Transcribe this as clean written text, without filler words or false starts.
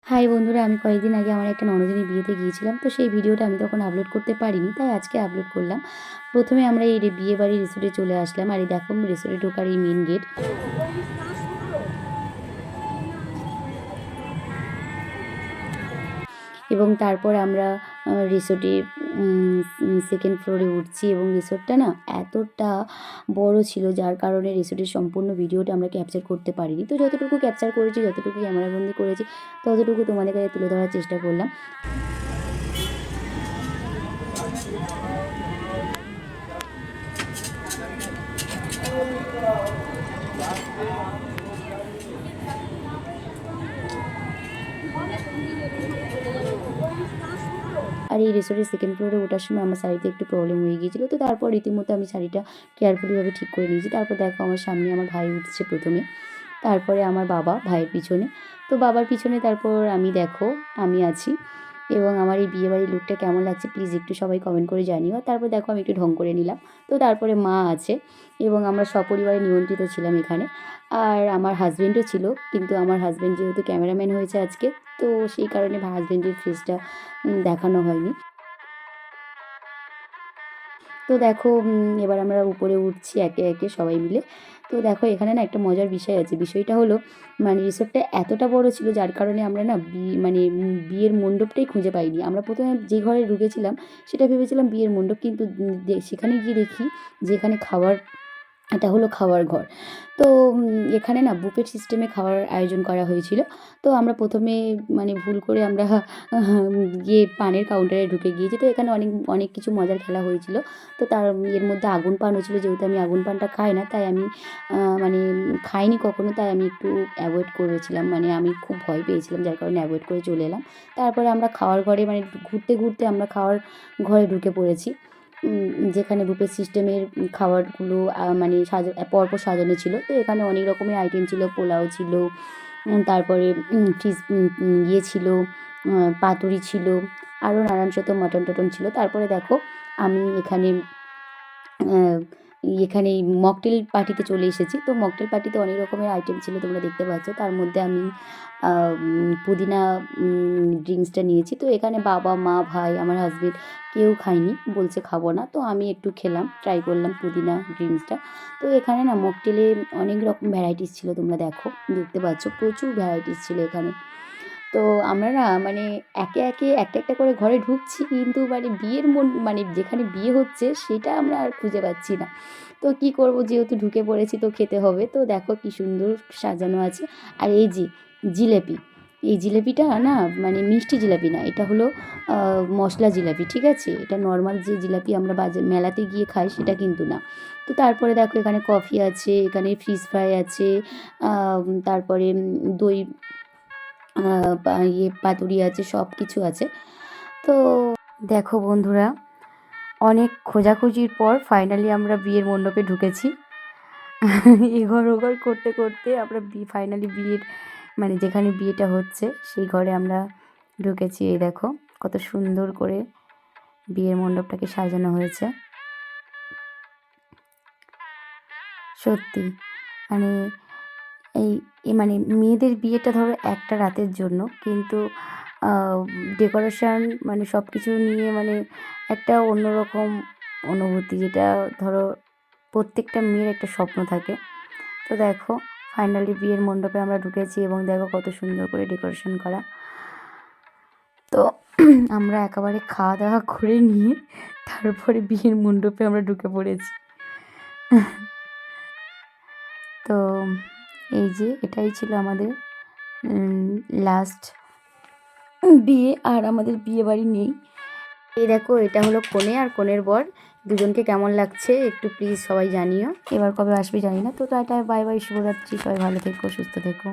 High বন্ধুরা, আমি কয়েকদিন আগে আমার একটা ননদিনের বিয়েতে গিয়েছিলাম। তো সেই ভিডিওটা আমি তখন আপলোড করতে পারিনি, তাই আজকে আপলোড করলাম। প্রথমে আমরা এই বিয়েবাড়ির রিসোর্টে চলে আসলাম। আর এই দেখো রিসোর্টে ঢোকার এই মেন গেট। এবং তারপর আমরা রিসোর্টের সেকেন্ড ফ্লোরে উঠছি এবং রিসোর্টটা না এতটা বড় ছিল, যার কারণে রিসোর্টের সম্পূর্ণ ভিডিওটা আমরা ক্যাপচার করতে পারিনি। তো যতটুকু ক্যাপচার করেছি, যতটুকু ক্যামেরাবন্দি করেছি, ততটুকু তোমাদের কাছে তুলে ধরার চেষ্টা করলাম। আর এই রিসোর্টের সেকেন্ড ফ্লোরে ওঠার সময় আমার শাড়িতে একটু প্রবলেম হয়ে গিয়েছিলো। তো তারপর রীতিমতো আমি শাড়িটা কেয়ারফুলিভাবে ঠিক করে নিয়েছি। তারপর দেখো আমার সামনে আমার ভাই উঠছে প্রথমে, তারপরে আমার বাবা ভাইয়ের পিছনে। তো বাবার পিছনে তারপর আমি আছি। এবং আমার এই বিয়েবাড়ির লুকটা কেমন লাগছে প্লিজ একটু সবাই কমেন্ট করে জানিও। তারপর দেখো আমি একটু ঢং করে নিলাম। তো তারপরে মা আছে এবং আমরা সপরিবারে নিমন্ত্রিত ছিলাম এখানে। আর আমার হাজব্যান্ডও ছিল, কিন্তু আমার হাজব্যান্ড যেহেতু ক্যামেরাম্যান হয়েছে আজকে, তো সেই কারণে হাজব্যান্ডের ফেসটা দেখানো হয়নি। তো দেখো এবার আমরা উপরে উঠছি একে একে সবাই মিলে। তো দেখো এখানে না একটা মজার বিষয় আছে। বিষয়টা হলো মানে রিসোর্টটা এতটা বড় ছিল, যার কারণে আমরা না বিয়ের মণ্ডপটাই খুঁজে পাইনি। আমরা প্রথমে যে ঘরে ঢুকেছিলাম সেটা ভেবেছিলাম বিয়ের মণ্ডপ, কিন্তু সেখানে গিয়ে দেখি যেখানে এটা হলো খাওয়ার ঘর। তো এখানে না বুফেট সিস্টেমে খাওয়ার আয়োজন করা হয়েছিল। তো আমরা প্রথমে ভুল করে আমরা গিয়ে পানের কাউন্টারে ঢুকে গিয়েছি। তো এখানে অনেক অনেক কিছু মজার খেলা হয়েছিল। তো তার এর মধ্যে আগুন পানও ছিল। যেহেতু আমি আগুন পানটা খাই না, তাই আমি মানে খাইনি কখনো, তাই আমি একটু অ্যাভয়েড করেছিলাম। আমি খুব ভয় পেয়েছিলাম, যার কারণে অ্যাভয়েড করে চলে এলাম। তারপরে আমরা খাওয়ার ঘরে ঘুরতে ঘুরতে আমরা খাওয়ার ঘরে ঢুকে পড়েছি। যেখানে বুফে সিস্টেমের খাবারগুলো পরপর সাজানো ছিল। তো এখানে অনেক রকমের আইটেম ছিল, পোলাও ছিল, তারপরে ফিশ ছিল, পাতুরি ছিল, আরও নানান শত মাটন-টাটন ছিল। তারপরে দেখো আমি এখানে মকটেল পার্টিতে চলে এসেছি। তো মকটেল পার্টিতে অনেক রকমের আইটেম ছিল, তোমরা দেখতে পাচ্ছ। তার মধ্যে আমি পুদিনা ড্রিঙ্কসটা নিয়েছি। তো এখানে বাবা, মা, ভাই, আমার হাসব্যান্ড কেউ খায়নি, বলছে খাবো না। তো আমি একটু খেলাম, ট্রাই করলাম পুদিনা ড্রিঙ্কসটা। তো এখানে না মকটেলে অনেক রকম ভ্যারাইটিস ছিল, তোমরা দেখতে পাচ্ছ প্রচুর ভ্যারাইটিস ছিল এখানে। তো আমরা না একে একে একটা একটা করে ঘরে ঢুকছি, কিন্তু বিয়ের যেখানে বিয়ে হচ্ছে সেটা আমরা আর খুঁজে পাচ্ছি না। তো কি করব, যেহেতু ঢুকে পড়েছি তো খেতে হবে। তো দেখো কি সুন্দর সাজানো আছে। আর এই যে জিলেপি, এই জিলেপিটা না মিষ্টি জিলাপি না, এটা হলো মশলা জিলাপি, ঠিক আছে? এটা নর্মাল যে জিলাপি আমরা মেলাতে গিয়ে খাই সেটা কিন্তু না। তো তারপরে দেখো এখানে কফি আছে, এখানে ফিশ ফ্রাই আছে, তারপরে দই পাতুরি আছে, সব কিছু আছে। তো দেখো বন্ধুরা, অনেক খোঁজাখুঁজির পর ফাইনালি আমরা বিয়ের মণ্ডপে ঢুকেছি। এঘর ওঘর করতে করতে আমরা ফাইনালি বিয়ের যেখানে বিয়েটা হচ্ছে সেই ঘরে আমরা ঢুকেছি। এই দেখো কত সুন্দর করে বিয়ের মণ্ডপটাকে সাজানো হয়েছে। সত্যি এই মেয়েদের বিয়েটা ধরো একটা রাতের জন্য, কিন্তু ডেকোরেশন সব কিছু নিয়ে একটা অন্যরকম অনুভূতি, যেটা ধরো প্রত্যেকটা মেয়ের একটা স্বপ্ন থাকে। তো দেখো ফাইনালি বিয়ের মণ্ডপে আমরা ঢুকেছি এবং দেখো কত সুন্দর করে ডেকোরেশন করা। তো আমরা একেবারে খাওয়া দাওয়া করে নিয়ে তারপরে বিয়ের মণ্ডপে আমরা ঢুকে পড়েছি। তো এই যে এটাই ছিল আমাদের লাস্ট বিয়ে, আর আমাদের বিয়ে বাড়ি নেই। এই দেখো এটা হলো কনে আর কনের বর, দুজনকে কেমন লাগছে একটু প্লিজ সবাই জানিও। এবার কবে আসবে জানি না। তো টাটা, বাই বাই, শুভরাত্রি, সবাই ভালো থেকো, সুস্থ থেকো।